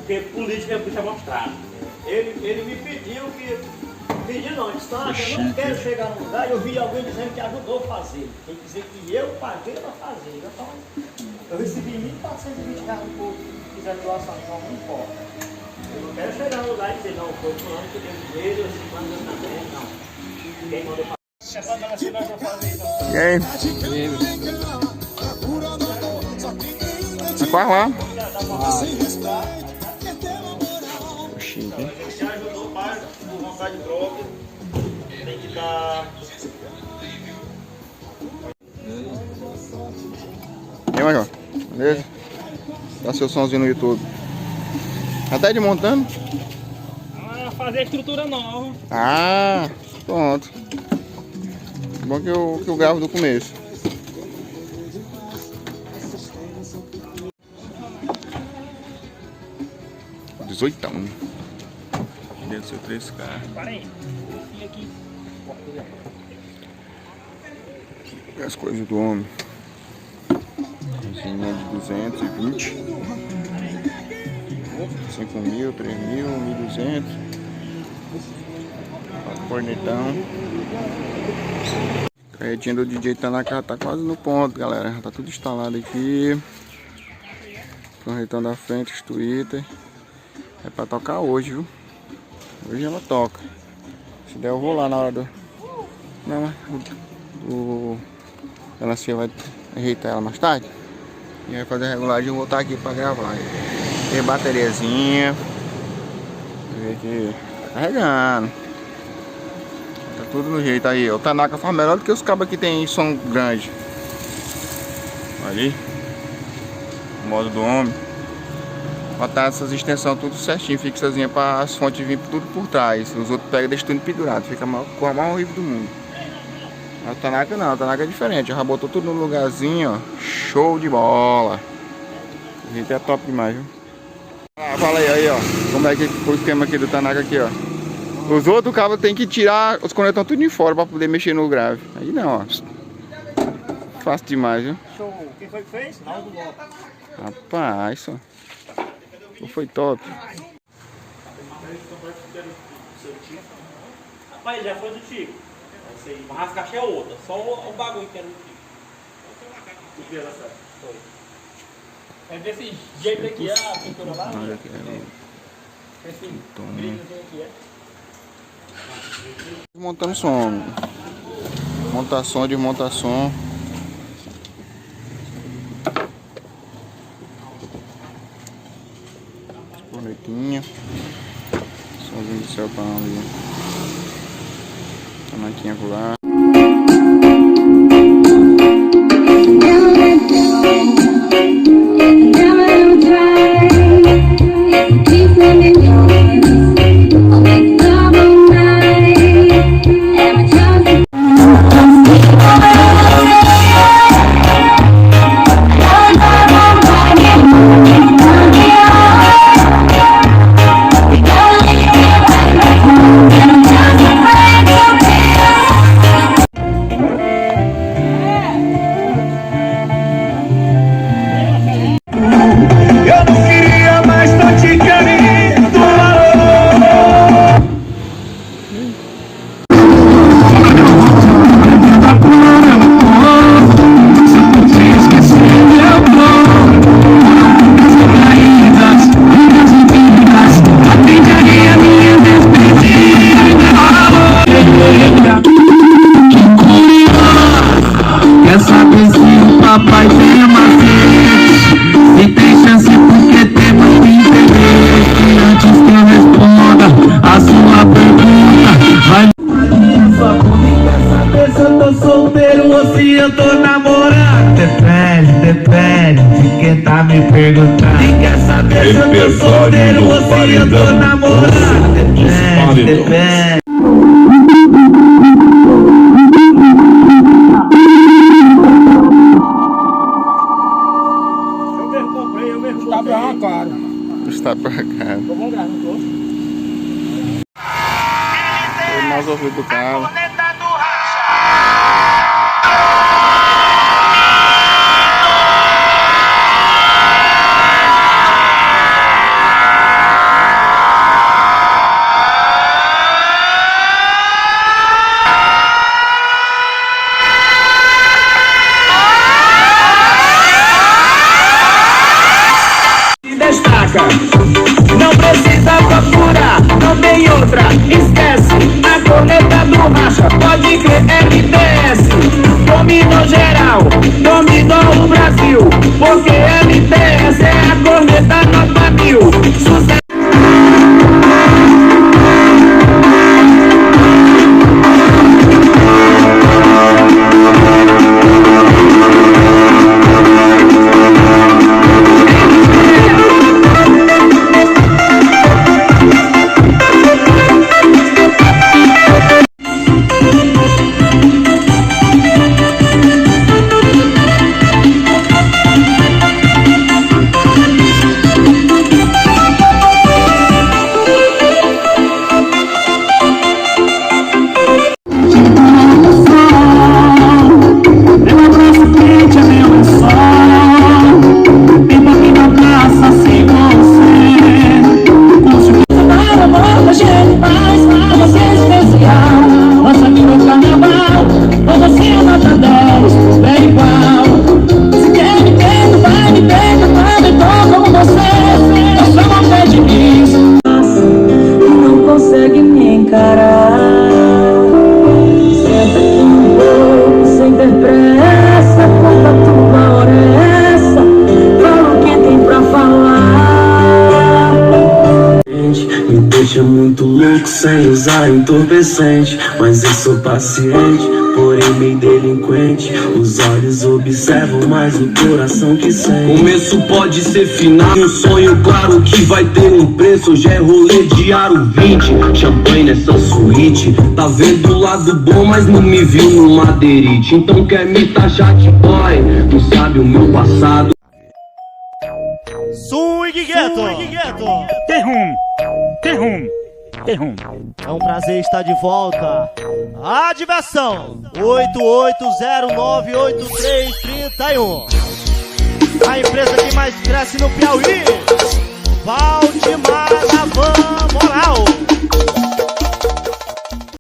porque política é puxa mostrado. Ele me pediu que... Pediu não, disse, não, eu não quero chegar no lugar e eu vi alguém dizendo que ajudou a fazer. Tem que dizer que eu paguei para fazer. Então, eu recebi R$1.420 um pouco, se quiser doação, então não importa. Eu não quero chegar no lugar e dizer, não, foi fulano que deu dinheiro, eu se manda também, não. Quem mandou fazer? E aí? Qual lá? Chique, hein? Se ajudou mais por vontade própria, tem que dar. E aí, Major? Beleza? Dá seu somzinho no YouTube. Já tá desmontando? Fazer a estrutura nova. Ah, pronto. Bom que eu gravo do começo. Dezoitão. Deve ser 3K. Para aí. Aqui. As coisas do homem. Cozinha de 220. 5.000, 3.000, 1.200. Cornetão. A carretinha do DJ Tanaka tá quase no ponto, galera. Já tá tudo instalado aqui. Cornetão da frente, os Twitter. É pra tocar hoje, viu? Hoje ela toca. Se der eu vou lá na hora do... Não, mas o Melancia vai ajeitar ela mais tarde. E vai fazer a regulagem e eu vou estar aqui pra gravar. Tem bateriazinha. Ver que tá carregando. Tá tudo no jeito aí. O Tanaka faz melhor do que os cabos que tem som grande. Ali. O modo do homem. Botar essas extensões tudo certinho, fixazinha para as fontes vir tudo por trás. Os outros pegam e deixam tudo pendurado. Fica a cor mais horrível do mundo. O Tanaka não, o Tanaka é diferente. Já botou tudo no lugarzinho, ó. Show de bola. O jeito é top demais, viu? Ah, fala aí, ó. Como é que foi o esquema aqui do Tanaka aqui, ó. Os outros cabos tem que tirar os conectores tudo de fora para poder mexer no grave. Aí não, ó. Fácil demais, viu? Show. Quem foi que fez? Naldo Lopes. Rapaz, ó. Foi top. Rapaz, já foi do Chico. Mas as caixas é outra. Só o bagulho que era do Chico. Foi. É desse jeito aqui, a pintura lá. Olha aqui, Esse brilhozinho aqui, é. Montando som. Montar som, desmontar som. Cornetinha. Somzinho do céu pra ali. Tanaquinha por lá. Eu tô namorando, depende de quem tá me perguntando. E quer saber se eu tô solteiro ou se eu tô namorando? Depende. Eu mesmo está pra cara. Está pra cá. Vamos gravar, não tô? Mais ouvido do carro. Não precisa procurar, não tem outra, esquece. A corneta do racha, pode crer, MTS. Dominou geral, dominou o Brasil, porque MTS é a corneta nota 1000. Sucesso. Muito louco sem usar entorpecente, mas eu sou paciente, porém meio delinquente. Os olhos observam, mas o coração que sente. Começo pode ser final, um sonho claro que vai ter um preço. Hoje é rolê de aro 20, champanhe nessa suíte. Tá vendo o lado bom, mas não me viu no madeirite. Então quer me taxar de boy, não sabe o meu passado. Swing Ghetto! Terrum! É um prazer estar de volta. A diversão 88098331. A empresa que mais cresce no Piauí. Valdemar da Van Moral.